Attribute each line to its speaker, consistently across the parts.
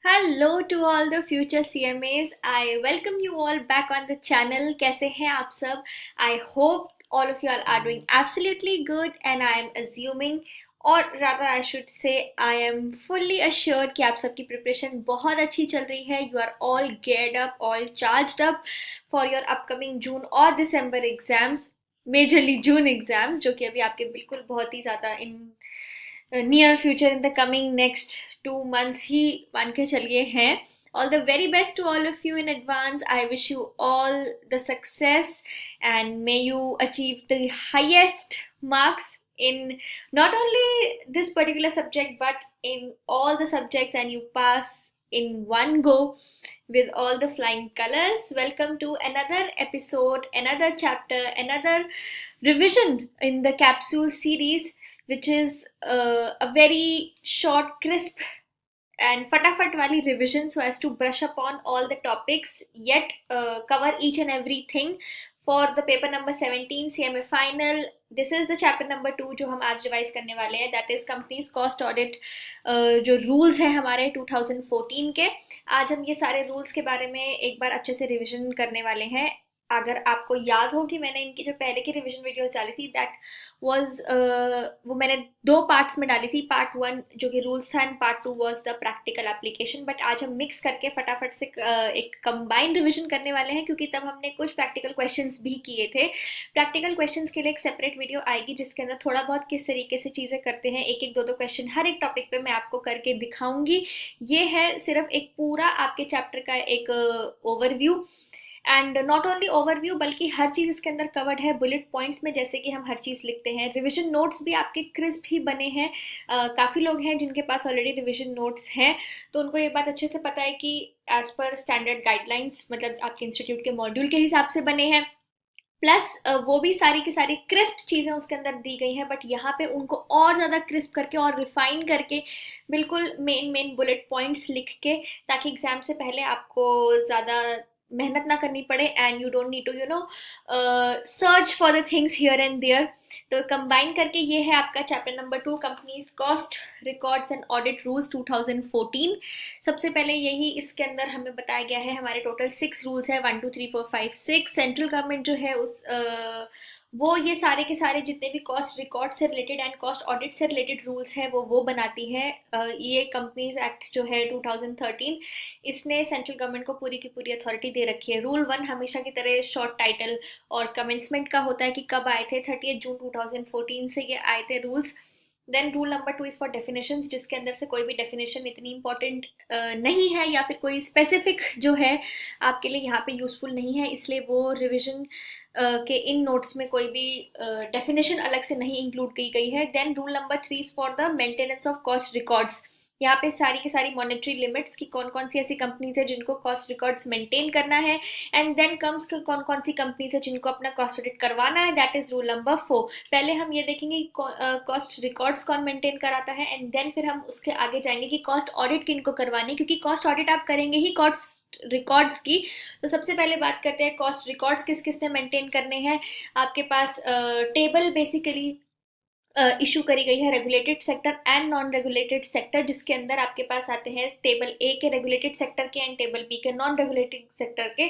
Speaker 1: Hello to all the future CMAs. I welcome you all back on the channel. कैसे हैं आप सब? I hope all of you all are doing absolutely good and I am assuming or rather I should say I am fully assured कि आप सबकी preparation बहुत अच्छी चल रही है. You are all geared up, all charged up for your upcoming June or December exams. Majorly June exams जो कि अभी आपके बिल्कुल बहुत ही ज़्यादा near future in the coming next 2 months ही मान के चलिए हैं. All the very best to all of you in advance. I wish you all the success and may you achieve the highest marks in not only this particular subject but in all the subjects and you pass in one go with all the flying colors. Welcome to another episode, another chapter, another revision in the capsule series, which is a very short, crisp, and fatafat wali revision so as to brush upon all the topics, yet cover each and everything for the paper number 17 CMA final. This is the chapter number 2 जो हम आज revise करने वाले हैं. That is companies cost audit जो rules हैं हमारे 2014 के. आज हम ये सारे रूल्स के बारे में एक बार अच्छे से रिविजन करने वाले हैं. अगर आपको याद हो कि मैंने इनकी जो पहले की रिवीजन वीडियो डाली थी दैट वाज वो मैंने 2 पार्ट्स में डाली थी. पार्ट 1 जो कि रूल्स था and part 2 was the practical application. But आज हम मिक्स करके फटाफट से एक कंबाइंड रिवीजन करने वाले हैं क्योंकि तब हमने कुछ प्रैक्टिकल क्वेश्चंस भी किए थे. प्रैक्टिकल क्वेश्चंस के लिए एक सेपरेट वीडियो आएगी जिसके अंदर थोड़ा बहुत किस तरीके से चीज़ें करते हैं, एक एक दो दो क्वेश्चन हर एक टॉपिक पे मैं आपको करके दिखाऊंगी. ये है सिर्फ एक पूरा आपके चैप्टर का एक overview and not only overview बल्कि हर चीज़ इसके अंदर कवर्ड है बुलेट पॉइंट्स में, जैसे कि हम हर चीज़ लिखते हैं. रिवीजन नोट्स भी आपके क्रिस्प ही बने हैं. काफ़ी लोग हैं जिनके पास ऑलरेडी रिवीजन नोट्स हैं तो उनको ये बात अच्छे से पता है कि एज पर स्टैंडर्ड गाइडलाइंस मतलब आपके इंस्टीट्यूट के मॉड्यूल के हिसाब से बने हैं. प्लस वो भी सारी की सारी क्रिस्प चीज़ें उसके अंदर दी गई हैं, बट यहाँ पे उनको और ज़्यादा क्रिस्प करके और रिफाइन करके बिल्कुल मेन मेन बुलेट पॉइंट्स लिख के, ताकि एग्जाम से पहले आपको ज़्यादा मेहनत ना करनी पड़े and you don't need to search for the things here and there. तो कंबाइन करके ये है आपका chapter number 2, companies cost records and audit rules 2014. सबसे पहले यही इसके अंदर हमें बताया गया है. हमारे टोटल 6 रूल्स है, 1 2 3 4 5 6. सेंट्रल गवर्नमेंट जो है उस वो ये सारे के सारे जितने भी कॉस्ट रिकॉर्ड से रिलेटेड एंड कॉस्ट ऑडिट से रिलेटेड रूल्स हैं वो बनाती है. ये कंपनीज एक्ट जो है 2013 इसने सेंट्रल गवर्नमेंट को पूरी की पूरी अथॉरिटी दे रखी है. रूल 1 हमेशा की तरह शॉर्ट टाइटल और कमेंसमेंट का होता है कि कब आए थे. 30 जून 2014 से ये आए थे rules. Then rule number 2 is for definitions, जिसके अंदर से कोई भी डेफिनेशन इतनी इंपॉर्टेंट नहीं है या फिर कोई स्पेसिफिक जो है आपके लिए यहाँ पे यूजफुल नहीं है, इसलिए वो रिविजन के इन नोट्स में कोई भी डेफिनेशन अलग से नहीं इंक्लूड की गई है. Then rule number 3 is for the maintenance of cost records. यहाँ पे सारी की सारी मॉनेटरी लिमिट्स की कौन कौन सी ऐसी कंपनीज है जिनको कॉस्ट रिकॉर्ड्स मेंटेन करना है. एंड देन कम्स कौन कौन सी कंपनीज है जिनको अपना कॉस्ट ऑडिट करवाना है. That is rule number 4. पहले हम ये देखेंगे कॉस्ट रिकॉर्ड्स कौन मेंटेन कराता है एंड देन फिर हम उसके आगे जाएंगे कि कॉस्ट ऑडिट किनको करवानी, क्योंकि कॉस्ट ऑडिट आप करेंगे ही कॉस्ट रिकॉर्ड्स की. तो सबसे पहले बात करते हैं कॉस्ट रिकॉर्ड्स किस किसने मेंटेन करने हैं. आपके पास टेबल बेसिकली इशू करी गई है regulated sector and non regulated sector, जिसके अंदर आपके पास आते हैं टेबल ए के रेगुलेटेड सेक्टर के एंड टेबल बी के नॉन रेगुलेटेड सेक्टर के.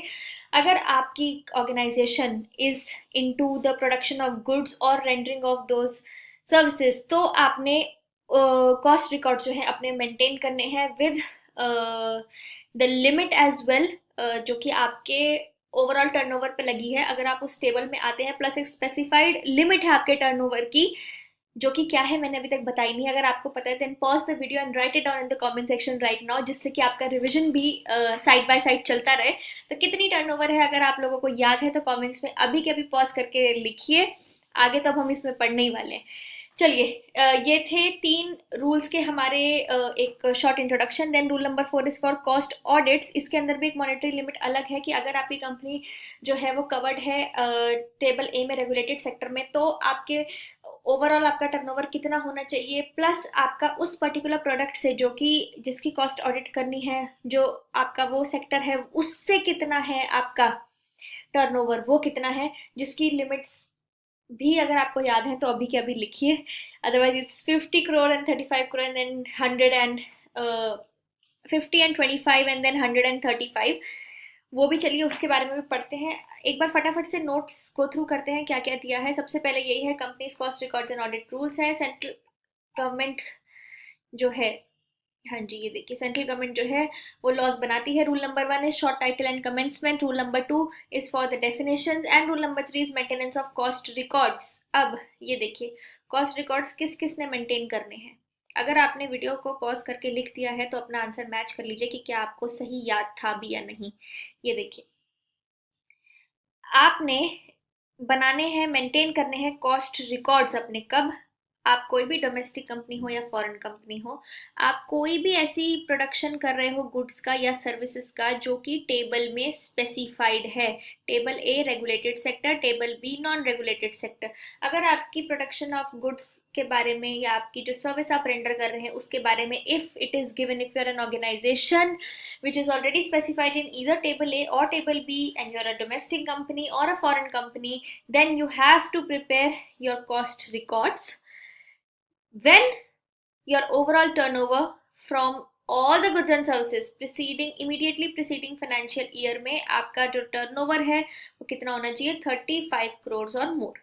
Speaker 1: अगर आपकी organization is into the production of goods और रेंडरिंग ऑफ दोज सर्विसेज तो आपने कॉस्ट रिकॉर्ड जो है अपने मेंटेन करने हैं with the limit as well जो कि आपके ओवरऑल टर्नओवर पे लगी है. अगर आप उस टेबल में आते हैं प्लस एक स्पेसिफाइड लिमिट है आपके टर्नओवर की जो कि क्या है मैंने अभी तक बताई नहीं. अगर आपको पता है then pause the video and write it down in the comment section right now, जिससे कि आपका रिवीजन भी साइड बाय साइड चलता रहे. तो कितनी टर्नओवर है अगर आप लोगों को याद है तो कमेंट्स में अभी के अभी पॉज करके लिखिए. आगे तो अब हम इसमें पढ़ने ही वाले हैं. चलिए ये थे 3 रूल्स के हमारे एक short introduction. Then rule number 4 is for cost audits. इसके अंदर भी एक मॉनेटरी लिमिट अलग है कि अगर आपकी कंपनी जो है वो कवर्ड है टेबल ए में रेगुलेटेड सेक्टर में तो आपके ओवरऑल आपका टर्नओवर कितना होना चाहिए, प्लस आपका उस पर्टिकुलर प्रोडक्ट से जो कि जिसकी कॉस्ट ऑडिट करनी है जो आपका वो सेक्टर है उससे कितना है आपका टर्नओवर, वो कितना है, जिसकी लिमिट्स भी अगर आपको याद है तो अभी के अभी लिखिए. Otherwise it's 50 crore and 35 crore and 100 and 50 and 25 and then 135, वो भी चलिए उसके बारे में भी पढ़ते हैं। एक बार फटाफट से नोट्स गो थ्रू करते हैं क्या क्या दिया है। सबसे पहले यही है, companies cost records and audit rules है। सेंट्रल गवर्नमेंट जो है, हाँ जी ये देखिए, सेंट्रल गवर्नमेंट जो है वो लॉज बनाती है। Rule number 1 is short title and commencement. Rule number 2 is for the definition and rule number 3 is maintenance of cost records. अब ये देखिए, कॉस्ट रिकॉर्ड्स किस किस ने मेंटेन करने हैं। अगर आपने वीडियो को पॉज करके लिख दिया है तो अपना आंसर मैच कर लीजिए कि क्या आपको सही याद था भी या नहीं। ये देखिए, आपने बनाने हैं, मेंटेन करने हैं कॉस्ट रिकॉर्ड्स अपने। कब? आप कोई भी डोमेस्टिक कंपनी हो या फॉरेन कंपनी हो, आप कोई भी ऐसी प्रोडक्शन कर रहे हो गुड्स का या सर्विसेज का जो कि टेबल में स्पेसिफाइड है। Table A regulated sector, table B non regulated sector. अगर आपकी प्रोडक्शन ऑफ गुड्स के बारे में या आपकी जो सर्विस आप रेंडर कर रहे हैं उसके बारे में, if it is given, if you are an organization which is already specified in either table A or table B, and you're a domestic company or a foreign company, then you have to prepare your cost records when your overall turnover from all the goods and services preceding, immediately preceding financial year में आपका जो turnover है वो कितना होना चाहिए, 35 crores और more।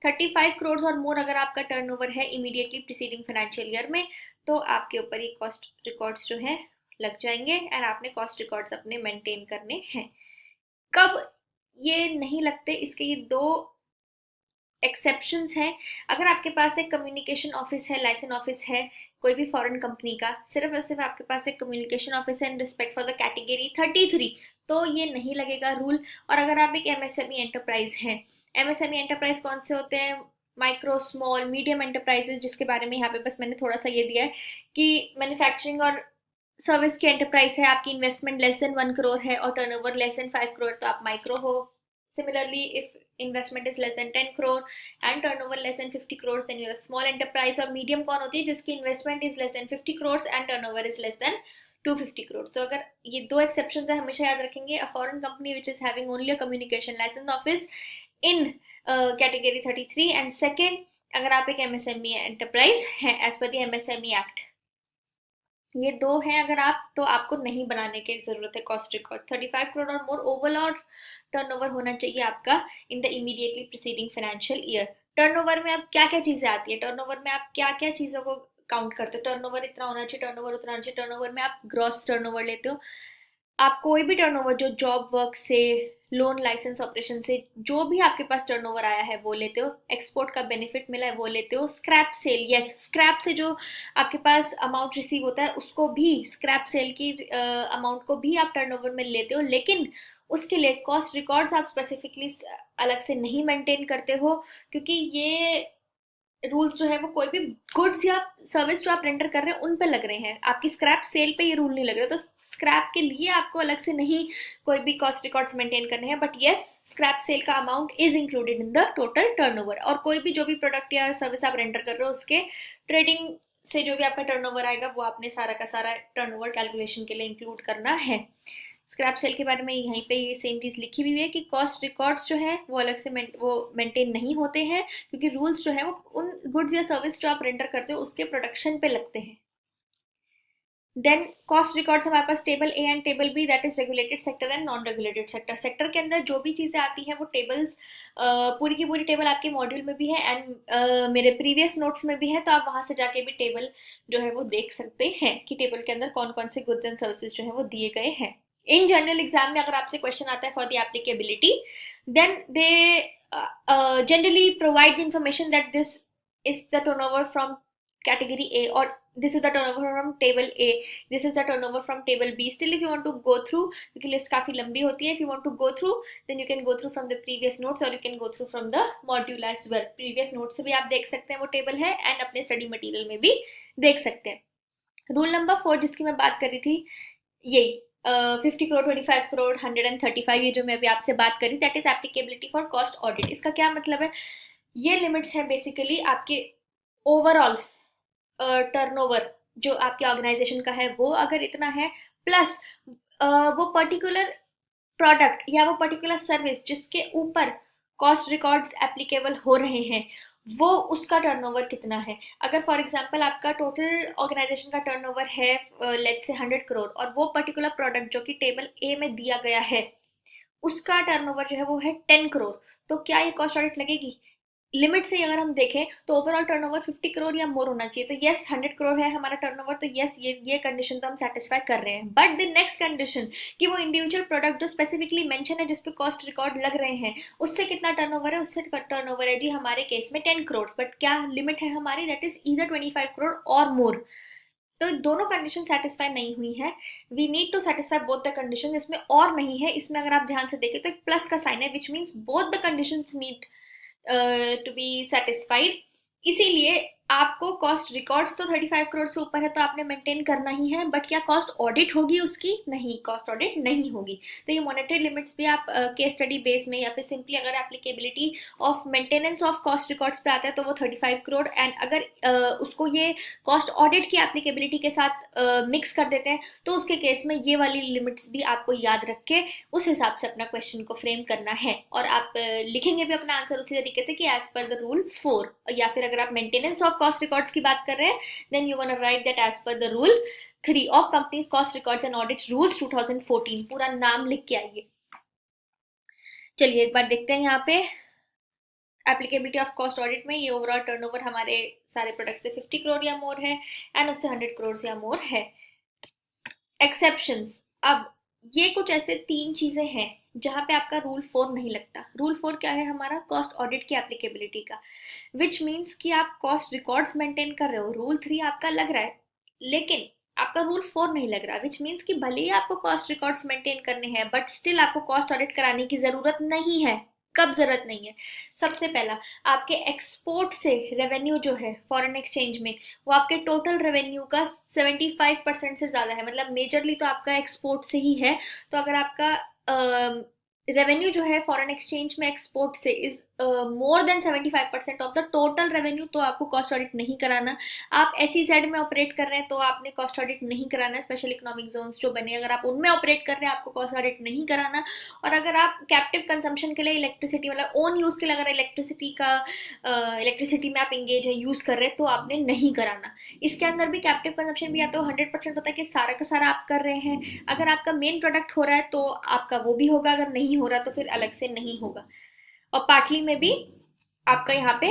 Speaker 1: 35 crores और more अगर आपका टर्नओवर है इमीडिएटली प्रीसीडिंग फाइनेंशियल ईयर में, तो आपके ऊपर ये कॉस्ट रिकॉर्ड्स जो है लग जाएंगे एंड आपने कॉस्ट रिकॉर्ड्स अपने मेंटेन करने हैं। कब ये नहीं लगते, इसके ये दो एक्सेप्शंस हैं। अगर आपके पास एक कम्युनिकेशन ऑफिस है, लाइसेंस ऑफिस है कोई भी फॉरेन कंपनी का, सिर्फ और सिर्फ आपके पास एक कम्युनिकेशन ऑफिस है in respect for the category 33, तो ये नहीं लगेगा रूल। और अगर आप एक एमएसएमई एंटरप्राइज है, एमएसएमई एंटरप्राइज कौन से होते हैं, माइक्रो स्मॉल मीडियम एंटरप्राइजेस, जिसके बारे में यहाँ पे बस मैंने थोड़ा सा ये दिया है कि मैन्युफैक्चरिंग और सर्विस की एंटरप्राइज है, आपकी इन्वेस्टमेंट लेस देन 1 करोड़ है और टर्नओवर लेस देन 5 करोड़, तो आप माइक्रो हो। Similarly if investment is less than 10 crore and turnover less than 50 crore, then your small enterprise. और मीडियम कौन होती है, जिसकी investment is less than 50 crore and turnover is less than 250 crore. तो अगर ये दो एक्सेप्शन है हमेशा याद रखेंगे। A foreign company which is having only a communication licence office in category 33, and second अगर आप एक एमएसएमई एंटरप्राइज है as per the MSME act. ये दो हैं अगर आप, तो आपको नहीं बनाने की जरूरत है कॉस्ट रिकॉर्ड। 35 करोड़ और मोर ओवरऑल टर्नओवर होना चाहिए आपका in the immediately preceding financial year. Turnover में अब क्या क्या चीजें आती है, टर्नओवर में आप क्या क्या चीजों को काउंट करते हो। टर्नओवर इतना होना चाहिए, टर्नओवर उतना होना चाहिए। टर्नओवर में आप ग्रॉस टर्नओवर लेते हो। आप कोई भी टर्नओवर जो जॉब वर्क से, लोन लाइसेंस ऑपरेशन से, जो भी आपके पास टर्नओवर आया है वो लेते हो। एक्सपोर्ट का बेनिफिट मिला है वो लेते हो। स्क्रैप सेल, यस, स्क्रैप से जो आपके पास अमाउंट रिसीव होता है उसको भी, स्क्रैप सेल की अमाउंट को भी आप टर्नओवर में लेते हो। लेकिन उसके लिए कॉस्ट रिकॉर्ड्स आप स्पेसिफिकली अलग से नहीं मेंटेन करते हो, क्योंकि ये रूल्स जो है वो कोई भी गुड्स या सर्विस जो आप रेंडर कर रहे हैं उन पे लग रहे हैं। आपकी स्क्रैप सेल पे ये रूल नहीं लग रहे, तो स्क्रैप के लिए आपको अलग से नहीं कोई भी कॉस्ट रिकॉर्ड्स मेंटेन करने हैं। बट यस, स्क्रैप सेल का amount is included in the total turnover. और कोई भी जो भी प्रोडक्ट या सर्विस आप रेंडर कर रहे हो उसके ट्रेडिंग से जो भी आपका टर्नओवर आएगा वो आपने सारा का सारा टर्नओवर कैलकुलेशन के लिए इंक्लूड करना है। स्क्रैप सेल के बारे में यहीं पे ये सेम चीज लिखी हुई है कि कॉस्ट रिकॉर्ड्स जो है वो अलग से वो मेंटेन नहीं होते हैं, क्योंकि रूल्स जो है वो उन गुड्स या सर्विस जो आप रेंडर करते हो उसके प्रोडक्शन पे लगते हैं। देन कॉस्ट रिकॉर्ड्स हमारे पास table A and table B, that is regulated sector and non regulated sector. Sector के अंदर जो भी चीजें आती हैं वो टेबल्स, पूरी की पूरी टेबल आपके मॉड्यूल में भी है एंड मेरे प्रीवियस नोट्स में भी है, तो आप वहां से जाके भी टेबल जो है वो देख सकते हैं कि टेबल के अंदर कौन कौन से गुड्स एंड सर्विसेज जो है वो दिए गए हैं। इन जनरल एग्जाम में अगर आपसे क्वेश्चन आता है for the applicability, then they generally provide the information that this is the turnover from category A, or this is the turnover from table A, this is the turnover from table B. Still if you want to go through, क्योंकि list काफी लंबी होती है, if you want to go through then you can go through from the previous notes or you can go through from the module as well. previous notes से भी आप देख सकते हैं वो टेबल है एंड अपने स्टडी मटेरियल में भी देख सकते हैं। रूल नंबर 4 जिसकी मैं बात कर रही थी, यही 50 करोड़, 25 करोड़, 135, ये जो मैं अभी आपसे बात करी, that is applicability for cost audit. इसका क्या मतलब है, ये लिमिट्स है बेसिकली आपके ओवरऑल टर्नओवर जो आपके ऑर्गेनाइजेशन का है वो अगर इतना है, प्लस वो पर्टिकुलर प्रोडक्ट या वो पर्टिकुलर सर्विस जिसके ऊपर कॉस्ट रिकॉर्ड्स एप्लीकेबल हो रहे हैं वो उसका टर्नओवर कितना है। अगर फॉर एग्जांपल आपका टोटल ऑर्गेनाइजेशन का टर्नओवर है लेट्स से 100 करोड़, और वो पर्टिकुलर प्रोडक्ट जो कि टेबल ए में दिया गया है उसका टर्नओवर जो है वो है 10 करोड़, तो क्या ये कॉस्ट ऑडिट लगेगी। लिमिट से अगर हम देखें तो ओवरऑल टर्नओवर 50 करोड़ या मोर होना चाहिए। तो यस 100 करोड़ है हमारा टर्नओवर, तो यस ये कंडीशन तो हम सेटिस्फाई कर रहे हैं। बट द नेक्स्ट कंडीशन कि वो इंडिविजुअल प्रोडक्ट जो स्पेसिफिकली मेंशन है जिसपे कॉस्ट रिकॉर्ड लग रहे हैं उससे कितना टर्नओवर है। उससे टर्नओवर है जी हमारे केस में 10 करोड़, बट क्या लिमिट है हमारी, दैट इज ईदर 25 करोड़ और मोर। तो दोनों कंडीशन सेटिस्फाई नहीं हुई है। We need to satisfy both the condition. इसमें और नहीं है, इसमें अगर आप ध्यान से देखें तो एक प्लस का साइन है, which means both the condition need to be satisfied. इसीलिए आपको कॉस्ट रिकॉर्ड्स तो 35 करोड़ से ऊपर है तो आपने मेंटेन करना ही है, बट क्या कॉस्ट ऑडिट होगी उसकी, नहीं, कॉस्ट ऑडिट नहीं होगी। तो ये मॉनेटरी लिमिट्स भी आप केस स्टडी बेस में या फिर सिंपली अगर applicability of maintenance of cost records पे आता है तो वो 35 करोड़, एंड अगर उसको ये कॉस्ट ऑडिट की एप्लीकेबिलिटी के साथ मिक्स कर देते हैं तो उसके केस में ये वाली लिमिट्स भी आपको याद रख के उस हिसाब से अपना क्वेश्चन को फ्रेम करना है। और आप लिखेंगे भी अपना आंसर उसी तरीके से कि एज पर द रूल 4, या फिर अगर आप मेंटेनेंस ऑफ कॉस्ट रिकॉर्ड्स की बात कर रहे हैं then you gonna write that as per the rule 3 of companies cost records and audit rules 2014। पूरा नाम लिख के आइए। चलिए एक बार देखते हैं यहाँ पे एप्लीकेबिलिटी ऑफ कॉस्ट ऑडिट में। ये ओवरऑल टर्नओवर हमारे सारे प्रोडक्ट से 50 करोड़ या मोर है एंड उससे 100 करोड़ या मोर है। एक्सेप्शंस, अब ये कुछ ऐसे 3 चीजें हैं जहां पे आपका रूल 4 नहीं लगता। रूल 4 क्या है हमारा, कॉस्ट ऑडिट की एप्लीकेबिलिटी का, विच मीन्स कि आप कॉस्ट रिकॉर्ड्स मेंटेन कर रहे हो, रूल 3 आपका लग रहा है लेकिन आपका रूल 4 नहीं लग रहा, विच मीन्स कि भले ही आपको कॉस्ट रिकॉर्ड्स मेंटेन करने हैं बट स्टिल आपको कॉस्ट ऑडिट कराने की जरूरत नहीं है। कब जरूरत नहीं है, सबसे पहला आपके एक्सपोर्ट से रेवेन्यू जो है फॉरेन एक्सचेंज में वो आपके टोटल रेवेन्यू का 75% से ज्यादा है, मतलब मेजरली तो आपका एक्सपोर्ट से ही है। तो अगर आपका रेवेन्यू जो है फॉरेन एक्सचेंज में एक्सपोर्ट से is more than 75% of the total revenue, तो आपको कॉस्ट ऑडिट नहीं कराना। आप एसईजेड में ऑपरेट कर रहे हैं तो आपने कॉस्ट ऑडिट नहीं कराना। स्पेशल इकोनॉमिक जोन्स जो बने अगर आप उनमें ऑपरेट कर रहे हैं आपको कॉस्ट ऑडिट नहीं कराना। और अगर आप कैप्टिव कंजम्पशन के लिए इलेक्ट्रिसिटी मतलब ओन यूज के लिए अगर इलेक्ट्रिसिटी में आप इंगेज है यूज कर रहे हैं तो आपने नहीं कराना। इसके अंदर भी कैप्टिव कंजम्पशन भी या तो 100% होता है कि सारा का सारा आप कर रहे हैं, अगर आपका मेन प्रोडक्ट हो रहा है तो आपका वो भी होगा, अगर नहीं हो रहा तो फिर अलग से नहीं होगा। और पार्टली में भी आपका यहाँ पे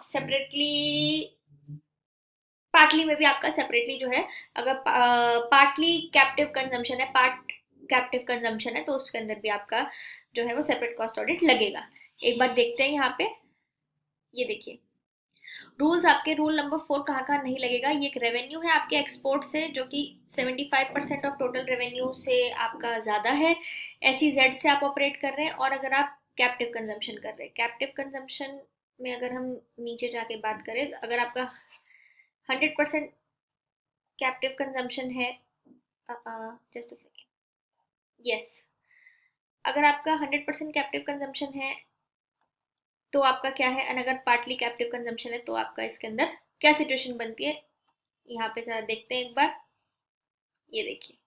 Speaker 1: सेपरेटली, पार्टली में भी आपका सेपरेटली जो है अगर पार्टली कैप्टिव कंजम्पशन है, पार्ट कैप्टिव कंजम्पशन है तो उसके अंदर भी आपका जो है वो सेपरेट कॉस्ट ऑडिट लगेगा। एक बार देखते हैं यहाँ पे, ये देखिए रूल्स आपके रूल नंबर 4 कहाँ कहाँ नहीं लगेगा। ये एक रेवेन्यू है आपके एक्सपोर्ट से जो कि 75% ऑफ टोटल रेवेन्यू से आपका ज्यादा है, एसईजेड से आप ऑपरेट कर रहे हैं। और अगर आप कैप्टिव कंजम्पशन कर रहे हैं, कैप्टिव कंजम्पशन में अगर हम नीचे जाके बात करें अगर आपका 100% कैप्टिव कंजम्पशन है, जस्ट अ सेकेंड, यस, अगर आपका 100% कैप्टिव कंजम्पशन है तो आपका क्या है, एंड अगर पार्टली कैप्टिव कंजम्पशन है तो आपका इसके अंदर क्या सिचुएशन बनती है यहाँ पे जरा देखते हैं एक बार। ये देखिए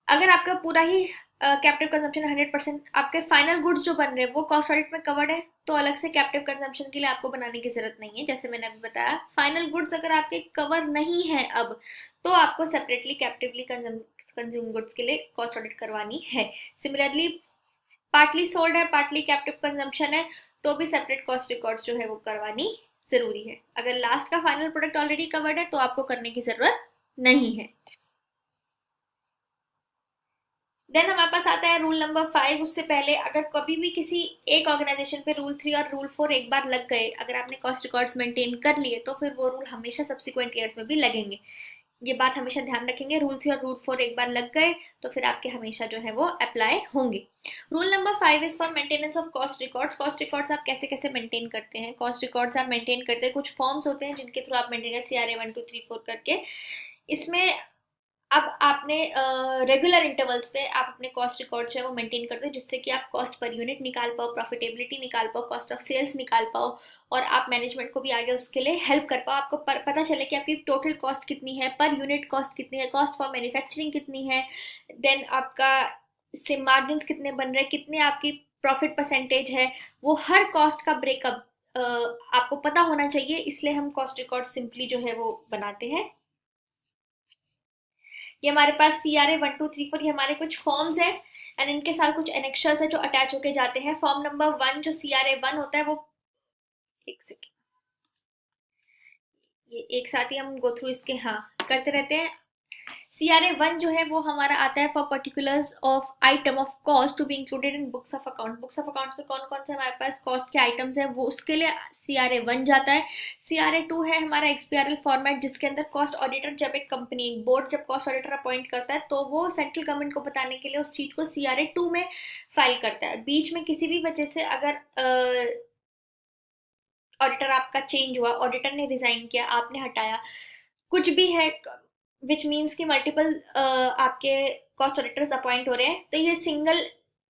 Speaker 1: अगर आपका पूरा ही कैप्टिव कंजम्पशन 100%, आपके फाइनल गुड्स जो बन रहे हैं वो कॉस्ट ऑडिट में कवर्ड है तो अलग से कैप्टिव कंजम्पशन के लिए आपको बनाने की जरूरत नहीं है। जैसे मैंने अभी बताया फाइनल गुड्स अगर आपके कवर नहीं है अब तो आपको सेपरेटली कैप्टिवली कंज्यूम गुड्स के लिए कॉस्ट ऑडिट करवानी है। सिमिलरली पार्टली सोल्ड है पार्टली कैप्टिव कंजम्पशन है तो भी सेपरेट कॉस्ट रिकॉर्ड्स जो है वो करवानी जरूरी है। अगर लास्ट का फाइनल प्रोडक्ट ऑलरेडी कवर्ड है तो आपको करने की जरूरत नहीं है। देन हमारे पास आता है रूल नंबर 5। उससे पहले अगर कभी भी किसी एक ऑर्गेनाइजेशन पे रूल 3 और रूल 4 एक बार लग गए, अगर आपने कॉस्ट रिकॉर्ड्स मेंटेन कर लिए तो फिर वो रूल हमेशा सब्सिक्वेंट ईयर्स में भी लगेंगे। ये बात हमेशा ध्यान रखेंगे, रूल 3 और रूल 4 एक बार लग गए तो फिर आपके हमेशा जो है वो अप्लाई होंगे। Rule number 5 is for maintenance of cost records. Cost records आप कैसे कैसे मेंटेन करते हैं, कॉस्ट रिकॉर्ड्स आप मेंटेन करते हैं, कुछ फॉर्म्स होते हैं जिनके थ्रू आप मेंटेन CRA 1 2 3 4 करके। इसमें अब आपने रेगुलर इंटरवल्स पे आप अपने कॉस्ट रिकॉर्ड है वो मेंटेन करते हो जिससे कि आप कॉस्ट पर यूनिट निकाल पाओ, प्रॉफिटेबिलिटी निकाल पाओ, कॉस्ट ऑफ सेल्स निकाल पाओ और आप मैनेजमेंट को भी आगे उसके लिए हेल्प कर पाओ। आपको पता चले कि आपकी टोटल कॉस्ट कितनी है, पर यूनिट कॉस्ट कितनी है, कॉस्ट फॉर मैन्युफैक्चरिंग कितनी है, देन आपका इससे मार्जिन कितने बन रहे हैं, कितने आपकी प्रॉफिट परसेंटेज है, वो हर कॉस्ट का ब्रेकअप आपको पता होना चाहिए, इसलिए हम कॉस्ट रिकॉर्ड सिंपली जो है वो बनाते हैं। ये हमारे पास CRA 1 2 3 4 ये हमारे कुछ फॉर्म्स हैं एंड इनके साथ कुछ एनेक्शर्स है जो अटैच होके जाते हैं। फॉर्म नंबर 1 जो CRA 1 होता है वो, एक सेकेंड, ये एक साथ ही हम गो थ्रू इसके, हाँ, करते रहते हैं। CRA 1 जो है वो हमारा आता है for particulars of item of cost to be included in books of account. Books of accounts में कौन कौन से हमारे पास कॉस्ट के आइटम्स हैं वो उसके लिए CRA 1 जाता है। CRA 2 है हमारा XBRL फॉर्मेट, जिसके अंदर कॉस्ट ऑडिटर, जब एक कंपनी बोर्ड जब कॉस्ट ऑडिटर अपॉइंट करता है तो वो सेंट्रल गवर्नमेंट को बताने के लिए उस चीज को CRA 2 में फाइल करता है। बीच में किसी भी वजह से अगर ऑडिटर आपका चेंज हुआ, ऑडिटर ने रिजाइन किया, आपने हटाया, कुछ भी है, विच मीन्स कि मल्टीपल आपके कॉस्ट ऑडिटर्स अपॉइंट हो रहे हैं, तो ये सिंगल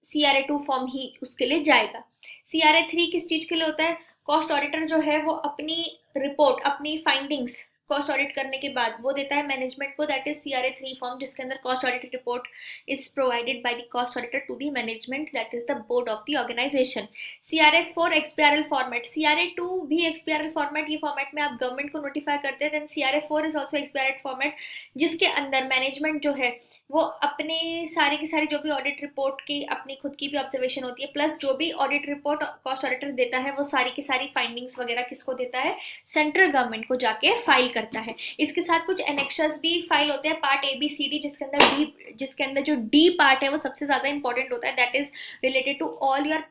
Speaker 1: CRA 2 फॉर्म ही उसके लिए जाएगा। CRA 3 किस चीज के लिए होता है? कॉस्ट ऑडिटर जो है वो अपनी रिपोर्ट, अपनी फाइंडिंग्स कॉस्ट ऑडिट करने के बाद वो देता है मैनेजमेंट को, दैट इज CRA 3 फॉर्म, जिसके अंदर cost audit report is provided by the cost auditor to the management, that is the board of the organization. CRA 4 XBRL format, CRA 2 भी XBRL फॉर्मेट, ये फॉर्मेट में आप government को notify करते हैं। Then CRA 4 is also XBRL format, जिसके अंदर management जो है वो अपने सारी की सारी जो भी ऑडिट रिपोर्ट की अपनी खुद की भी ऑब्जर्वेशन होती है, प्लस जो भी ऑडिट रिपोर्ट कॉस्ट ऑडिटर देता है वो सारी की सारी फाइंडिंग्स वगैरह किसको देता है? सेंट्रल गवर्नमेंट को जाके फाइल करता है। इसके साथ कुछ एनेक्शर्स भी फाइल होते हैं, पार्ट ABCD, जिसके अंदर जो D पार्ट है वो सबसे ज्यादा इंपॉर्टेंट होता है, that is related to all your,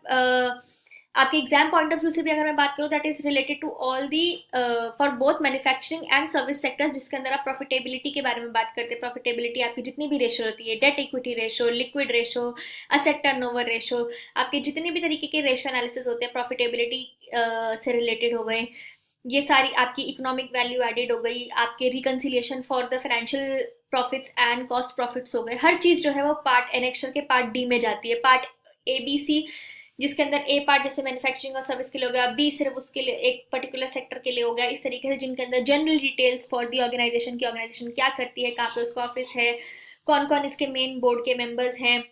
Speaker 1: आपके एग्जाम पॉइंट ऑफ व्यू से भी अगर मैं बात करूँ, that is related to all the for both manufacturing and service sectors, जिसके अंदर आप प्रॉफिटेबिलिटी के बारे में बात करते हैं। प्रॉफिटेबिलिटी आपकी जितनी भी रेशो होती है, date equity ratio, liquid ratio, asset turnover ratio, आपके जितने भी तरीके के रेशो एनालिसिस होते हैं प्रॉफिटेबिलिटी से रिलेटेड हो गए, ये सारी आपकी इकोनॉमिक वैल्यू एडेड हो गई, आपके reconciliation for the financial profits and cost profits हो गए, हर चीज जो है वो पार्ट एनेक्शर के पार्ट D में जाती है। पार्ट ABC, जिसके अंदर A पार्ट जैसे मैन्युफैक्चरिंग और सर्विस के लिए हो गया, B सिर्फ उसके लिए एक पर्टिकुलर सेक्टर के लिए हो गया, इस तरीके से जिनके अंदर general details for the organization की ऑर्गेनाइजेशन क्या करती है, कहाँ पे उसका ऑफिस है, कौन कौन इसके मेन बोर्ड के मेंबर्स हैं,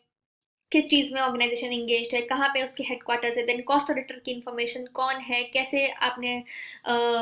Speaker 1: किस चीज में ऑर्गेनाइजेशन एंगेज्ड है, कहाँ पे उसके हेडक्वार्टर्स है, देन कॉस्ट ऑडिटर की इन्फॉर्मेशन, कौन है, कैसे आपने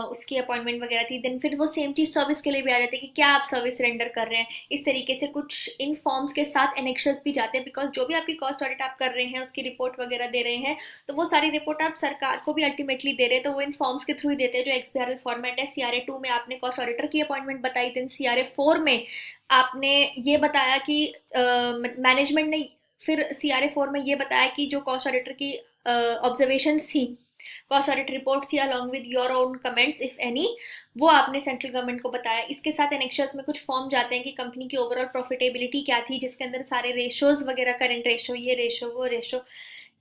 Speaker 1: उसकी अपॉइंटमेंट वगैरह थी, देन फिर वो सेम चीज सर्विस के लिए भी आ जाती है कि क्या आप सर्विस रेंडर कर रहे हैं। इस तरीके से कुछ इन फॉर्म्स के साथ एनेक्शर्स भी जाते हैं, बिकॉज जो भी आपकी कॉस्ट ऑडिट आप कर रहे हैं उसकी रिपोर्ट वगैरह दे रहे हैं, तो वो सारी रिपोर्ट आप सरकार को भी अल्टीमेटली दे रहे हैं, तो वो इन फॉर्म्स के थ्रू ही देते हैं। जो XBRL फॉर्मेट है, CRA 2 में आपने कॉस्ट ऑडिटर की अपॉइंटमेंट बताई, देन CRA 4 में आपने ये बताया कि मैनेजमेंट ने फिर CRA 4 में ये बताया कि जो कॉस्ट ऑडिटर की ऑब्जर्वेशंस थी, कॉस्ट ऑडिट रिपोर्ट थी along with your own comments if any, वो आपने सेंट्रल गवर्नमेंट को बताया। इसके साथ एनेक्शर्स में कुछ फॉर्म जाते हैं कि कंपनी की ओवरऑल प्रॉफिटेबिलिटी क्या थी, जिसके अंदर सारे रेशोज वगैरह, करंट रेशो, ये रेशो, वो ratio,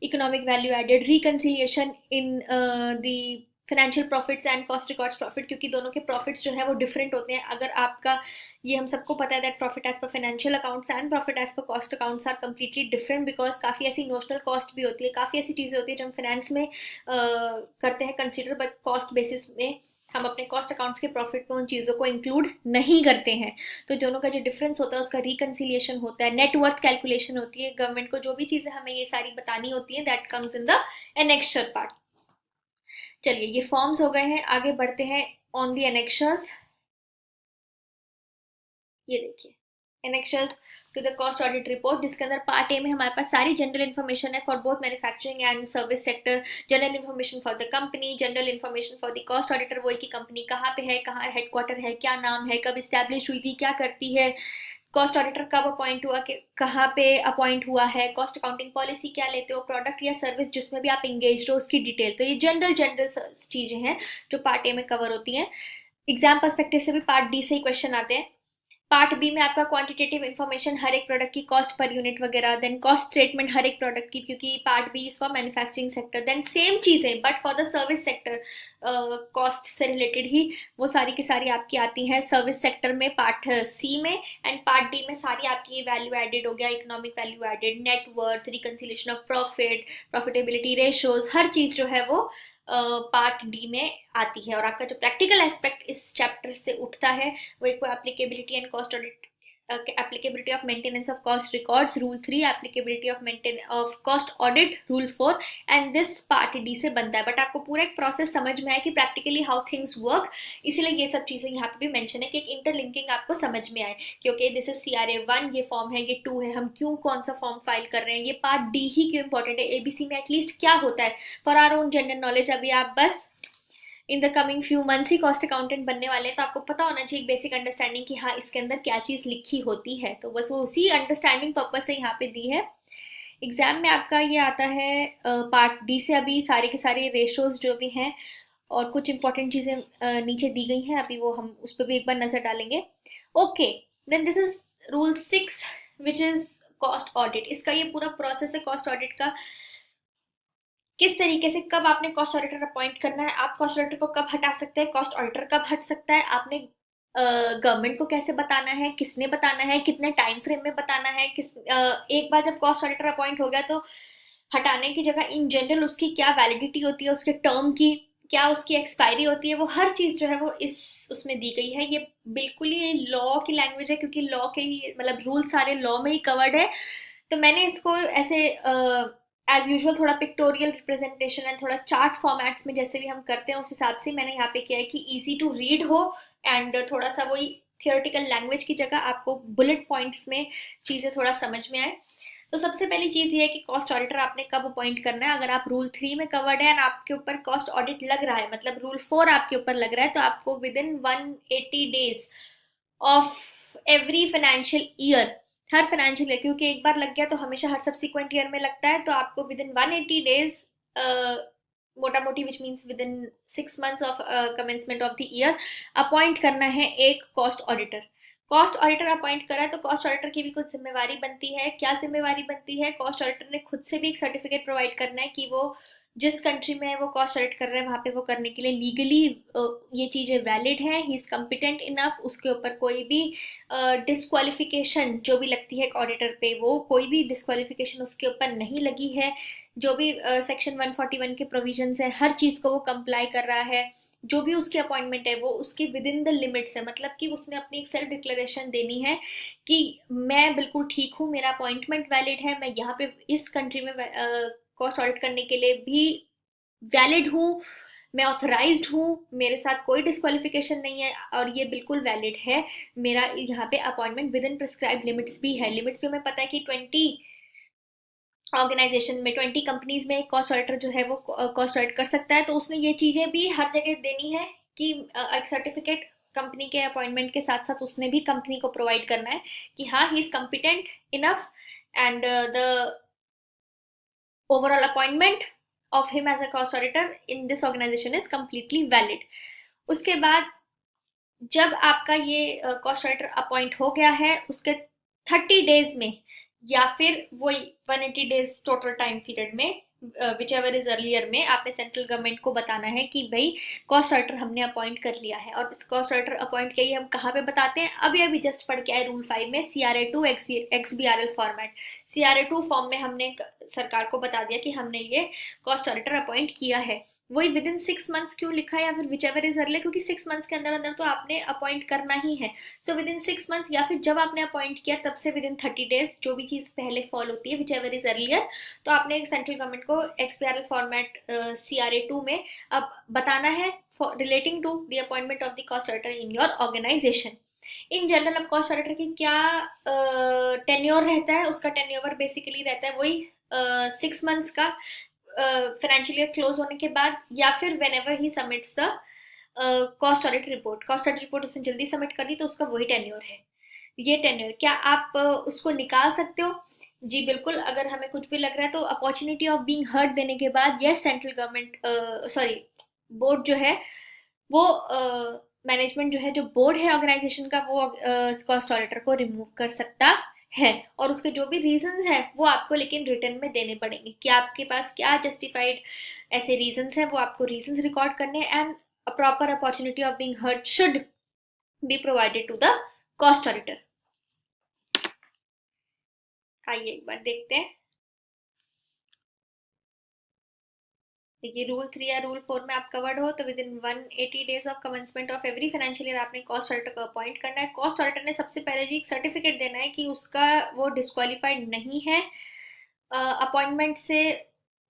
Speaker 1: economic value added, reconciliation in the financial profits and cost records profit, क्योंकि दोनों के प्रॉफिट्स जो है वो डिफरेंट होते हैं। अगर आपका, ये हम सबको पता है that profit as per financial accounts and profit as per cost accounts are completely different, because काफ़ी ऐसी नोशनल कॉस्ट भी होती है, काफ़ी ऐसी चीज़ें होती है जो हम फाइनेंस में करते हैं कंसिडर, बट कॉस्ट बेसिस में हम अपने कॉस्ट अकाउंट्स के प्रॉफिट में उन चीज़ों को इंक्लूड नहीं करते हैं। तो दोनों का जो डिफरेंस होता है उसका रिकंसिलिएशन होता है, नेटवर्थ कैलकुलेशन होती है, गवर्नमेंट को जो भी चीज़ें हमें ये सारी बतानी होती है, that comes in the annexure part. चलिए, ये फॉर्म्स हो गए हैं, आगे बढ़ते हैं ऑन दी एनेक्शर्स। ये देखिए annexures to the cost audit report, जिसके अंदर पार्ट A में हमारे पास सारी जनरल इन्फॉर्मेशन है for both manufacturing and service sector, general information for the company, general information for the cost auditor, वही की कंपनी कहाँ पे है, कहाँ हेडक्वार्टर है, क्या नाम है, कब स्टैब्लिश हुई थी, क्या करती है, कॉस्ट ऑडिटर कब अपॉइंट हुआ, कहाँ पे अपॉइंट हुआ है, कॉस्ट अकाउंटिंग पॉलिसी क्या लेते हो, प्रोडक्ट या सर्विस जिसमें भी आप एंगेज हो उसकी डिटेल। तो ये जनरल जनरल चीजें हैं जो पार्ट A में कवर होती हैं। एग्जाम पर्सपेक्टिव से भी पार्ट D से ही क्वेश्चन आते हैं। पार्ट B में आपका क्वांटिटेटिव इन्फॉर्मेशन, हर एक प्रोडक्ट की कॉस्ट पर यूनिट वगैरह, देन कॉस्ट स्टेटमेंट हर एक प्रोडक्ट की, क्योंकि part B is for manufacturing sector, then same चीजें but for the service sector, cost से रिलेटेड ही वो सारी की सारी आपकी आती हैं सर्विस सेक्टर में पार्ट C में, एंड पार्ट D में सारी आपकी वैल्यू एडेड हो गया, economic value added, net worth, reconciliation of profit, profitability ratios, हर चीज जो है वो पार्ट D में आती है। और आपका जो प्रैक्टिकल एस्पेक्ट इस चैप्टर से उठता है वो एक applicability and cost audit applicability of maintenance of cost records, rule 3 applicability of cost audit, rule 4, and this part D से बनता है। बट आपको पूरा एक प्रोसेस समझ में आए कि प्रैक्टिकली हाउ थिंग्स वर्क, इसीलिए ये सब चीजें यहाँ पे भी मेंशन है कि एक इंटरलिंकिंग आपको समझ में आए कि ओके दिस इज CRA 1, ये फॉर्म है, ये 2 है, हम क्यों कौन सा फॉर्म फाइल कर रहे हैं, ये पार्ट डी ही क्यों इंपॉर्टेंट है, ABC में एटलीस्ट क्या होता है, for our own general knowledge. अभी आप बस in the coming few months ही कॉस्ट अकाउंटेंट बनने वाले हैं, तो आपको पता होना चाहिए एक बेसिक अंडरस्टैंडिंग कि हाँ इसके अंदर क्या चीज लिखी होती है। तो बस वो उसी अंडरस्टैंडिंग पर्पज से यहाँ पे दी है। एग्जाम में आपका ये आता है पार्ट डी से, अभी सारे के सारे रेशोज जो भी हैं और कुछ इंपॉर्टेंट चीजें नीचे दी गई हैं, अभी वो हम उस पर भी एक बार नजर डालेंगे। Okay, then this is rule 6 which is cost audit. इसका ये पूरा प्रोसेस है कॉस्ट ऑडिट का, किस तरीके से कब आपने कॉस्ट ऑडिटर अपॉइंट करना है, आप कॉस्ट ऑडिटर को कब हटा सकते हैं, कॉस्ट ऑडिटर कब हट सकता है, आपने गवर्नमेंट को कैसे बताना है, किसने बताना है, कितने टाइम फ्रेम में बताना है, एक बार जब कॉस्ट ऑडिटर अपॉइंट हो गया तो हटाने की जगह इन जनरल उसकी क्या वैलिडिटी होती है, उसके टर्म की क्या उसकी एक्सपायरी होती है, वो हर चीज जो है वो इस उसमें दी गई है। ये बिल्कुल ही लॉ की लैंग्वेज है, क्योंकि लॉ के ही मतलब रूल सारे लॉ में ही कवर्ड है। तो मैंने इसको ऐसे एज यूजुअल थोड़ा पिक्टोरियल रिप्रेजेंटेशन एंड थोड़ा चार्ट फॉर्मेट्स में जैसे भी हम करते हैं उस हिसाब से मैंने यहाँ पे किया है कि इजी टू रीड हो, एंड थोड़ा सा वही थियोरेटिकल लैंग्वेज की जगह आपको बुलेट पॉइंट्स में चीजें थोड़ा समझ में आए। तो सबसे पहली चीज ये है कि कॉस्ट ऑडिटर आपने कब अपॉइंट करना है। अगर आप रूल 3 में कवर्ड है एंड आपके ऊपर कॉस्ट ऑडिट लग रहा है, मतलब रूल 4 आपके ऊपर लग रहा है, तो आपको with in 180 days of every financial year, her financial year, क्योंकि एक बार लग गया तो हमेशा हर सब्सिक्वेंट ईयर में लगता है, तो आपको विद इन 180 days, मोटा मोटी which means within 6 months of commencement of the year appoint करना है एक cost auditor. Cost auditor appoint करा तो कॉस्ट ऑडिटर की भी कुछ जिम्मेवारी बनती है। क्या जिम्मेवारी बनती है, कॉस्ट ऑडिटर ने खुद से भी एक सर्टिफिकेट प्रोवाइड करना है कि वो जिस कंट्री में वो कॉस्ट ऑडिट कर रहे हैं वहां पे वो करने के लिए लीगली ये चीजें वैलिड है, ही इज कॉम्पिटेंट इनफ, उसके ऊपर कोई भी डिस्क्वालिफिकेशन जो भी लगती है ऑडिटर पे वो कोई भी डिस्क्वालिफिकेशन उसके ऊपर नहीं लगी है, जो भी सेक्शन 141 के प्रोविजंस है हर चीज को वो कंप्लाई कर रहा है, जो भी उसकी अपॉइंटमेंट है वो उसकी विद इन द लिमिट्स है, मतलब कि उसने अपनी एक सेल्फ डिक्लेरेशन देनी है कि मैं बिल्कुल ठीक हूँ, मेरा अपॉइंटमेंट वैलिड है, मैं यहाँ पे इस कंट्री में कॉस्ट ऑडिट करने के लिए भी वैलिड हूँ, मैं ऑथराइज्ड हूँ, मेरे साथ कोई डिस्क्वालिफिकेशन नहीं है और ये बिल्कुल वैलिड है, मेरा यहाँ पे appointment with in prescribe limits भी है। लिमिट्स भी हमें पता है कि 20 ऑर्गेनाइजेशन में 20 कंपनीज में कॉस्ट ऑडिटर जो है वो कॉस्ट ऑडिट कर सकता है, तो उसने ये चीजें भी हर जगह देनी है कि एक सर्टिफिकेट कंपनी के अपॉइंटमेंट के साथ साथ उसने भी कंपनी को प्रोवाइड करना है कि हाँ he is competent enough and the overall appointment of him as a cost auditor in this organization is completely valid। उसके बाद जब आपका ये कॉस्ट ऑडिटर अपॉइंट हो गया है उसके 30 days में या फिर वही 180 days टोटल टाइम पीरियड में विच एवर इज अर्लियर में आपने सेंट्रल गवर्नमेंट को बताना है कि भाई कॉस्ट ऑडिटर हमने अपॉइंट कर लिया है। और इस कॉस्ट ऑडिटर अपॉइंट किया हम कहाँ पे बताते हैं, अभी अभी जस्ट पढ़ के आए रूल 5 में CRA 2 XBRL format. CRA 2 form में हमने सरकार को बता दिया कि हमने ये कॉस्ट ऑडिटर अपॉइंट किया है। वही विद इन 6 months क्यों लिखा है या फिर विच एवर इज अर्ली, क्योंकि 6 months के अंदर अंदर तो आपने अपॉइंट करना ही है। सो विद इन 6 months या फिर जब आपने अपॉइंट किया तब से विद इन 30 days जो भी चीज पहले फॉल होती है विच एवर इज अर्लियर, तो आपने सेंट्रल गवर्नमेंट को XBRL फॉर्मेट CRA 2 में अब बताना है relating to the appointment of the cost auditor in your organisation. In general अब कॉस्ट ऑडिटर की क्या टेन्योर रहता है, उसका टेन्योर बेसिकली रहता है वही 6 months का फाइनेंशियल ईयर क्लोज होने के बाद, या फिर when ever he submits the cost audit report. Cost audit report उसने जल्दी सबमिट कर दी तो उसका वही टेन्योर है। ये टेन्योर क्या आप उसको निकाल सकते हो? जी बिल्कुल, अगर हमें कुछ भी लग रहा है तो अपॉर्चुनिटी ऑफ बीइंग हर्ट देने के बाद yes central government sorry board जो है वो मैनेजमेंट जो है जो बोर्ड है ऑर्गेनाइजेशन का वो कॉस्ट ऑडिटर को रिमूव कर सकता है। और उसके जो भी रीजंस हैं वो आपको लेकिन रिटर्न में देने पड़ेंगे कि आपके पास क्या जस्टिफाइड ऐसे रीजंस हैं, वो आपको रीजंस रिकॉर्ड करने and a proper opportunity of being heard should be provided to the cost auditor. आइए एक बार देखते हैं। देखिए रूल 3 या रूल 4 में आप कवर्ड हो तो with in 180 days of commencement of every financial year आपने कॉस्ट ऑडिटर को अपॉइंट करना है। कॉस्ट ऑडिटर ने सबसे पहले जी एक सर्टिफिकेट देना है कि उसका वो डिस्क्वालीफाइड नहीं है अपॉइंटमेंट से,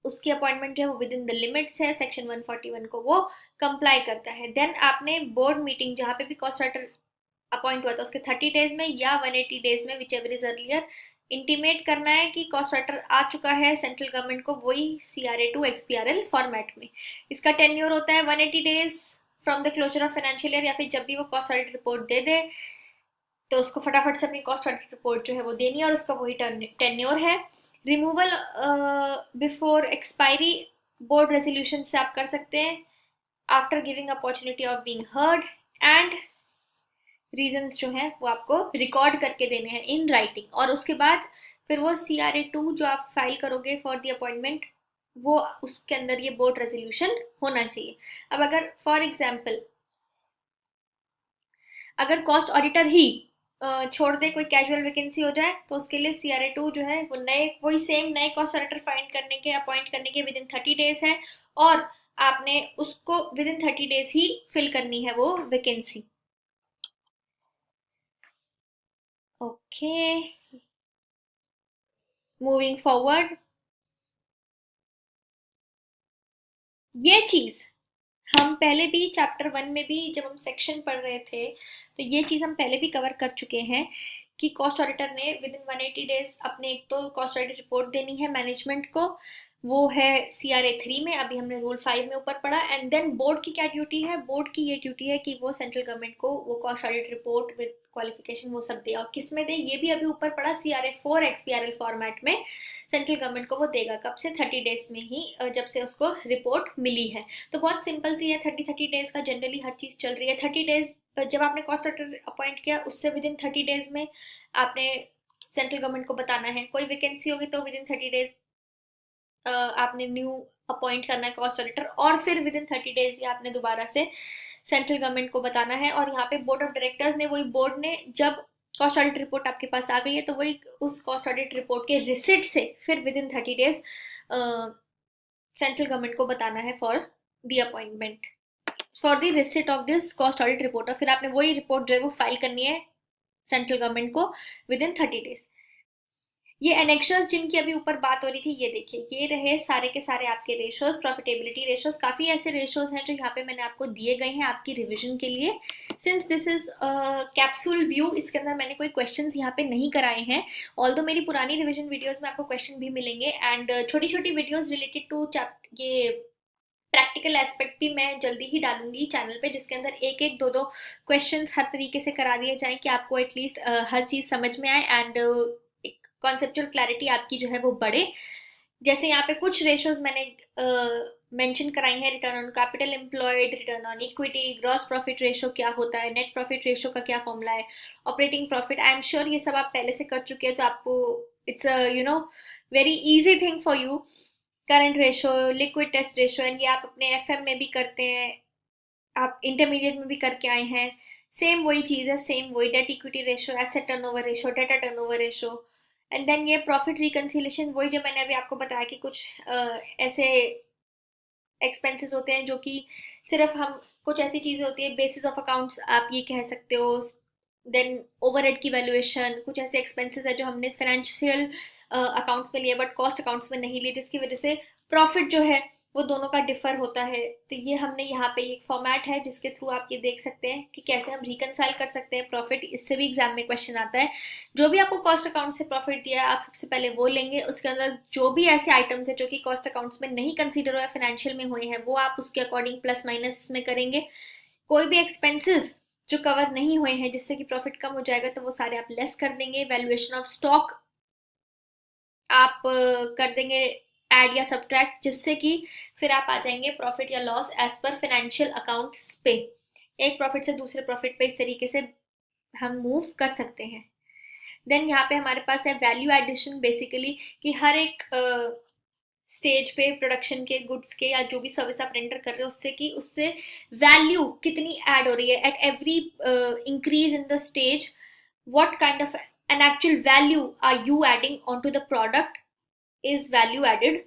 Speaker 1: उसकी अपॉइंटमेंट जो है वो विद इन द लिमिट्स है, सेक्शन 141 को वो कंप्लाई करता है। देन आपने बोर्ड मीटिंग जहाँ पे भी कॉस्ट ऑडिटर अपॉइंट हुआ था उसके 30 डेज में या 180 डेज में, which ever is earlier, intimate करना है कि कॉस्ट ऑडिटर आ चुका है सेंट्रल गवर्नमेंट को, वही CRA2 XBRL फॉर्मेट में। इसका टेन्योर होता है 180 days from the closure of financial year, या फिर जब भी वो कॉस्ट ऑडिट रिपोर्ट दे दे तो उसको फटाफट से अपनी कॉस्ट ऑडिट रिपोर्ट जो है वो देनी है, और उसका वही टेन्योर है। Removal before expiry board resolution से आप कर सकते हैं, after giving opportunity of being heard, and reasons जो हैं वो आपको रिकॉर्ड करके देने हैं इन राइटिंग। और उसके बाद फिर वो CRA2 जो आप फाइल करोगे फॉर द अपॉइंटमेंट, वो उसके अंदर ये बोर्ड रेजोल्यूशन होना चाहिए। अब अगर फॉर एग्जाम्पल अगर कॉस्ट ऑडिटर ही छोड़ दे, कोई कैजुअल वैकेंसी हो जाए, तो उसके लिए CRA2 जो है वो नए, वही सेम नए कॉस्ट ऑडिटर फाइंड करने के, अपॉइंट करने के विद इन 30 डेज है, और आपने उसको विद इन 30 डेज ही फिल करनी है वो वैकेंसी। ओके, मूविंग फॉरवर्ड, ये चीज हम पहले भी चैप्टर 1 में भी जब हम सेक्शन पढ़ रहे थे तो ये चीज हम पहले भी कवर कर चुके हैं कि कॉस्ट ऑडिटर ने विद इन 180 डेज अपने एक तो कॉस्ट ऑडिट रिपोर्ट देनी है मैनेजमेंट को, वो है CRA3 में, अभी हमने रूल 5 में ऊपर पढ़ा। एंड देन बोर्ड की क्या ड्यूटी है, बोर्ड की ये ड्यूटी है कि वो सेंट्रल गवर्नमेंट को वो cost audit report with qualification वो सब दे, और किस में दे ये भी अभी ऊपर पढ़ा, CRA4 XBRL फॉर्मेट में सेंट्रल गवर्नमेंट को वो देगा। कब से, 30 डेज में ही, जब से उसको रिपोर्ट मिली है। तो बहुत सिंपल सी है, 30 डेज का जनरली हर चीज चल रही है। 30 डेज जब आपने कॉस्ट ऑडिटर अपॉइंट किया उससे विद इन 30 डेज में आपने सेंट्रल गवर्नमेंट को बताना है। कोई वैकेंसी होगी तो विद इन 30 डेज आपने न्यू अपॉइंट करना है कॉस्ट ऑडिटर, और फिर विद इन 30 डेज ही आपने दोबारा से सेंट्रल गवर्नमेंट को बताना है। और यहाँ पे बोर्ड ऑफ डायरेक्टर्स ने, वही बोर्ड ने, जब कॉस्ट ऑडिट रिपोर्ट आपके पास आ गई है तो वही उस कॉस्ट ऑडिट रिपोर्ट के रिसिट से फिर with in 30 days central government को बताना है for the appointment, for the receipt of this cost audit report, और फिर आपने वही रिपोर्ट जो है वो फाइल करनी है सेंट्रल गवर्नमेंट को विद इन 30 डेज। ये एनेक्शंस जिनकी अभी ऊपर बात हो रही थी, ये देखिए, ये रहे सारे के सारे आपके रेशोज, प्रॉफिटेबिलिटी रेशोज। काफी ऐसे रेशोज हैं जो यहाँ पे मैंने आपको दिए गए हैं आपकी रिवीजन के लिए। Since this is capsule view, इसके अंदर मैंने कोई क्वेश्चंस यहाँ पे नहीं कराए हैं, ऑल्दो मेरी पुरानी रिवीजन वीडियोस में आपको क्वेश्चन भी मिलेंगे, एंड छोटी छोटी वीडियोस रिलेटेड टू ये प्रैक्टिकल एस्पेक्ट भी मैं जल्दी ही डालूंगी चैनल पे, जिसके अंदर एक एक दो दो क्वेश्चंस हर तरीके से करा दिए जाएं कि आपको एटलीस्ट हर चीज समझ में आए, एंड एक कॉन्सेप्चुअल क्लैरिटी आपकी जो है वो बढ़े। जैसे यहाँ पे कुछ रेशोज मैंने मेंशन कराई हैं, return on capital employed, return on equity, gross profit ratio क्या होता है, नेट प्रॉफिट रेशो का क्या फॉर्मूला है, operating profit. I am sure ये सब आप पहले से कर चुके हैं, तो आपको it's very easy thing for you. Current ratio, liquid test ratio, and ये आप अपने FM में भी करते हैं, आप इंटरमीडिएट में भी करके आए हैं। सेम वही चीज है, सेम वही debt equity ratio, asset turnover ratio, debtor turnover ratio. And then ये प्रॉफिट रिकंसिलेशन, वही जो मैंने अभी आपको बताया कि कुछ ऐसे एक्सपेंसेस होते हैं जो कि सिर्फ हम, कुछ ऐसी चीजें होती है बेसिस ऑफ अकाउंट्स आप ये कह सकते हो। देन ओवरहेड की वैल्यूएशन, कुछ ऐसे एक्सपेंसेस है जो हमने फाइनेंशियल अकाउंट्स में लिए बट कॉस्ट अकाउंट्स में नहीं लिए, जिसकी वजह से प्रॉफिट जो है वो दोनों का डिफर होता है। तो ये हमने यहाँ पे एक फॉर्मेट है जिसके थ्रू आप ये देख सकते हैं कि कैसे हम रिकनसाइल कर सकते हैं प्रॉफिट। इससे भी एग्जाम में क्वेश्चन आता है। जो भी आपको कॉस्ट अकाउंट से प्रॉफिट दिया है आप सबसे पहले वो लेंगे, उसके अंदर जो भी ऐसे आइटम्स है जो कि कॉस्ट अकाउंट्स में नहीं कंसीडर हुआ, फाइनेंशियल में हुए हैं, वो आप उसके अकॉर्डिंग प्लस माइनस इसमें करेंगे। कोई भी एक्सपेंसेस जो कवर नहीं हुए हैं जिससे कि प्रॉफिट कम हो जाएगा तो वो सारे आप लेस कर देंगे। वैल्यूएशन ऑफ स्टॉक आप कर देंगे ऐड या सब्ट्रैक्ट, जिससे कि फिर आप आ जाएंगे प्रॉफिट या loss as per financial accounts पे। एक प्रॉफिट से दूसरे प्रॉफिट पे इस तरीके से हम मूव कर सकते हैं। देन यहाँ पे हमारे पास है वैल्यू एडिशन, बेसिकली कि हर एक स्टेज पे प्रोडक्शन के गुड्स के या जो भी सर्विस आप रेंडर कर रहे हो उससे कि उससे वैल्यू कितनी ऐड हो रही है at every increase in the stage, what kind of an actual value are you adding onto the product is value added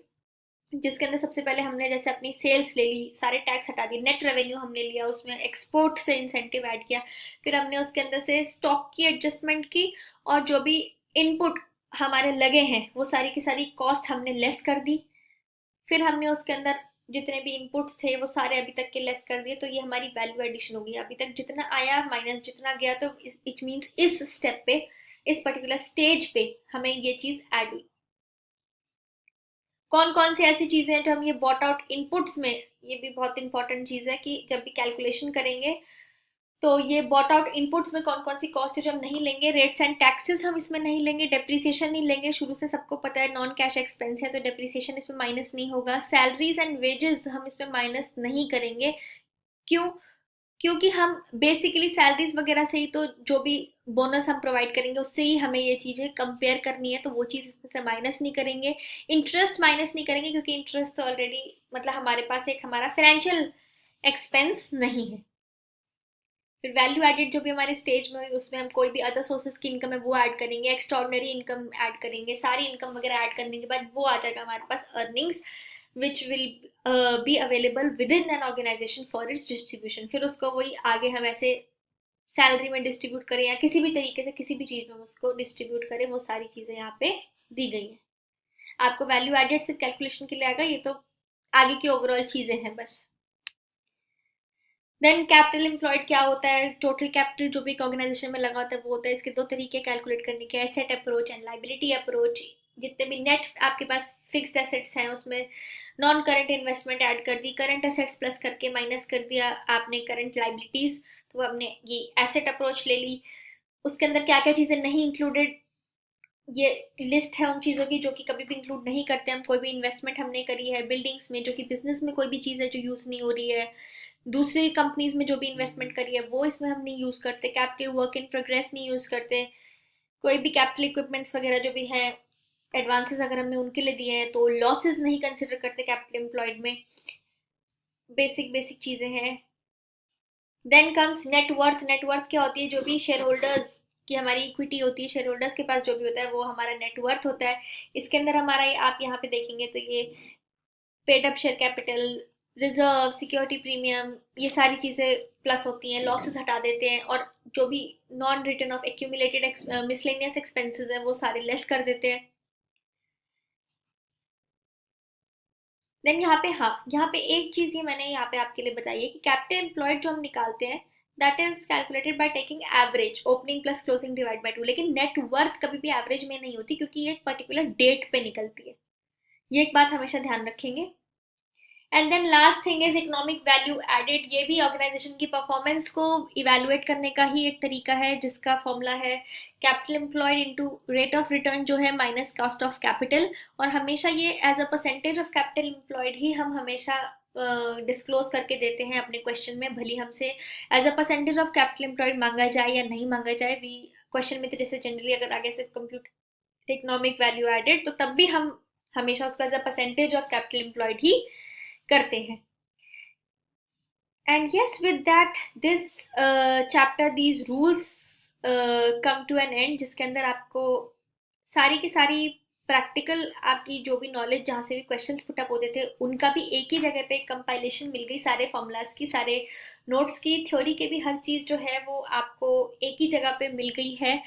Speaker 1: जिसके अंदर सबसे पहले हमने जैसे अपनी सेल्स ले ली, सारे टैक्स हटा दिए, नेट रेवेन्यू हमने लिया, उसमें एक्सपोर्ट से इंसेंटिव ऐड किया, फिर हमने उसके अंदर से स्टॉक की एडजस्टमेंट की, और जो भी इनपुट हमारे लगे हैं वो सारी की सारी कॉस्ट हमने लेस कर दी। फिर हमने उसके अंदर जितने भी इनपुट्स थे वो सारे अभी तक के लेस कर दिए, तो ये हमारी वैल्यू एडिशन होगी। अभी तक जितना आया माइनस जितना गया, तो इट मीन्स इस स्टेप पे, इस पर्टिकुलर स्टेज पे हमें ये चीज ऐड हुई। कौन कौन सी ऐसी चीजें हैं जो हम ये बॉट आउट इनपुट्स में, ये भी बहुत इंपॉर्टेंट चीज है कि जब भी कैलकुलेशन करेंगे तो ये बॉट आउट इनपुट्स में कौन कौन सी कॉस्ट है जो हम नहीं लेंगे। रेट्स एंड टैक्सेस हम इसमें नहीं लेंगे, डेप्रिसिएशन नहीं लेंगे, शुरू से सबको पता है नॉन कैश एक्सपेंस है तो डेप्रिसिएशन इसमें माइनस नहीं होगा। सैलरीज एंड वेजेस हम इसमें माइनस नहीं करेंगे। क्यों? क्योंकि हम बेसिकली सैलरीज वगैरह से ही तो जो भी बोनस हम प्रोवाइड करेंगे उससे ही हमें ये चीजें कंपेयर करनी है, तो वो चीज इसमें से माइनस नहीं करेंगे। इंटरेस्ट माइनस नहीं करेंगे क्योंकि इंटरेस्ट तो ऑलरेडी मतलब हमारे पास एक हमारा फाइनेंशियल एक्सपेंस नहीं है। फिर वैल्यू एडेड जो भी हमारे स्टेज में हुई उसमें हम कोई भी अदर सोर्सेज की इनकम है वो ऐड करेंगे, एक्स्ट्रॉर्डनरी इनकम ऐड करेंगे, सारी इनकम वगैरह ऐड करने के बाद वो आ जाएगा हमारे पास earnings, which will be available within an organisation for its distribution. फिर उसको वही आगे हम ऐसे सैलरी में डिस्ट्रीब्यूट करें या किसी भी तरीके से किसी भी चीज में उसको डिस्ट्रीब्यूट करें, वो सारी चीजें यहाँ पे दी गई है। आपको वैल्यू एडेड सिर्फ कैलकुलेशन के लिए आएगा, ये तो आगे की ओवरऑल चीजें हैं बस। देन कैपिटल एम्प्लॉयड क्या होता है? टोटल कैपिटल जो भी एक ऑर्गेनाइजेशन में लगा होता है वो होता है। इसके दो तरीके कैलकुलेट करने के, asset approach and liability approach. जितने भी नेट आपके पास फिक्स्ड एसेट्स हैं उसमें नॉन करंट इन्वेस्टमेंट ऐड कर दी, करंट एसेट्स प्लस करके माइनस कर दिया आपने करंट लाइबिलिटीज, तो हमने ये एसेट अप्रोच ले ली। उसके अंदर क्या क्या चीजें नहीं इंक्लूडेड, ये लिस्ट है उन चीज़ों की जो कि कभी भी इंक्लूड नहीं करते हम। कोई भी इन्वेस्टमेंट हमने करी है बिल्डिंग्स में, जो कि बिजनेस में कोई भी चीज़ है जो यूज़ नहीं हो रही है, दूसरी कंपनीज में जो भी इन्वेस्टमेंट करी है वो इसमें हम नहीं यूज़ करते, कैपिटल वर्क इन प्रोग्रेस नहीं यूज़ करते, कोई भी कैपिटल इक्विपमेंट्स वगैरह जो भी हैं एडवांसेस अगर हमने उनके लिए दिए हैं तो लॉसेस नहीं कंसिडर करते कैपिटल एम्प्लॉयड में। बेसिक बेसिक चीज़ें हैं। Then comes net worth. नेटवर्थ क्या होती है? जो भी शेयर होल्डर्स की हमारी इक्विटी होती है, शेयर होल्डर्स के पास जो भी होता है वो हमारा नेटवर्थ होता है। इसके अंदर हमारा आप यहाँ पे देखेंगे तो ये paid up share capital, reserve, security premium, ये सारी चीजें प्लस होती हैं, लॉसेस हटा देते हैं, और जो भी non return of accumulated miscellaneous expenses हैं वो सारे लेस कर देते हैं। देन यहाँ पे, हाँ यहाँ पे एक चीज ये मैंने यहाँ पे आपके लिए बताई है कि कैपिटल एम्प्लॉयड जो हम निकालते हैं that is calculated by taking average opening plus closing divide by 2, लेकिन नेट वर्थ कभी भी एवरेज में नहीं होती क्योंकि ये एक पर्टिकुलर डेट पे निकलती है। ये एक बात हमेशा ध्यान रखेंगे। And then last thing is economic value added. ये भी ऑर्गेनाइजेशन की परफॉर्मेंस को इवेलुएट करने का ही एक तरीका है, जिसका फॉर्मूला है capital employed into rate of return जो है माइनस कॉस्ट ऑफ कैपिटल। और हमेशा ये as a percentage of capital employed ही हम हमेशा डिस्क्लोज करके देते हैं अपने क्वेश्चन में, भली हमसे as a percentage of capital employed मांगा जाए या नहीं मांगा जाए। वी क्वेश्चन में तो जैसे जनरली अगर आगे से कंप्यूट इकोनॉमिक वैल्यू एडेड तो तब भी हम हमेशा उसको as a percentage of capital employed ही करते हैं। And yes, with that, this chapter, these rules come to an end, जिसके अंदर आपको सारी की सारी प्रैक्टिकल आपकी जो भी नॉलेज जहाँ से भी क्वेश्चंस पुट अप होते थे उनका भी एक ही जगह पे कंपाइलेशन मिल गई, सारे फॉर्मूलाज की, सारे नोट्स की, थ्योरी के भी, हर चीज़ जो है वो आपको एक ही जगह पे मिल गई है।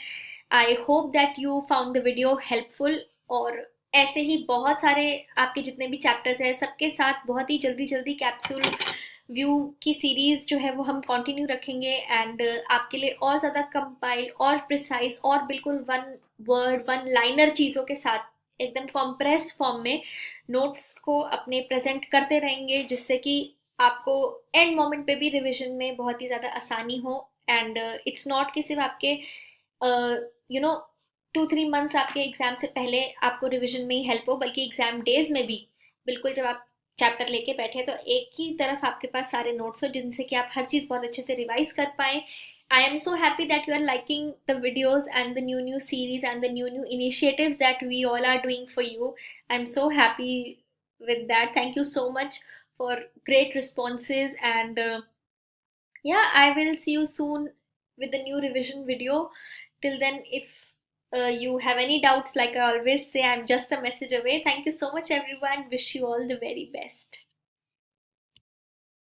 Speaker 1: I hope that you found the video helpful, और ऐसे ही बहुत सारे आपके जितने भी चैप्टर्स हैं सबके साथ बहुत ही जल्दी जल्दी कैप्सूल व्यू की सीरीज जो है वो हम कंटिन्यू रखेंगे। एंड आपके लिए और ज़्यादा कंपाइल और प्रिसाइज और बिल्कुल वन वर्ड वन लाइनर चीज़ों के साथ एकदम कॉम्प्रेस फॉर्म में नोट्स को अपने प्रेजेंट करते रहेंगे, जिससे कि आपको एंड मोमेंट पे भी रिविजन में बहुत ही ज़्यादा आसानी हो। एंड इट्स नॉट कि सिर्फ आपके यू नो 2-3 मंथ्स आपके एग्जाम से पहले आपको रिविजन में ही हेल्प हो, बल्कि एग्जाम डेज में भी बिल्कुल जब आप चैप्टर लेके बैठे तो एक ही तरफ आपके पास सारे नोट्स हो जिनसे कि आप हर चीज़ बहुत अच्छे से रिवाइज कर पाए। I am so happy that you are liking the videos and the new series and the new initiatives that we all are doing for you. I'm so happy with that. Thank you so much for great responses, and yeah, I will see you soon with the new revision video. Till then, if you have any doubts, like I always say, I'm just a message away. Thank you so much, everyone. Wish you all the very best.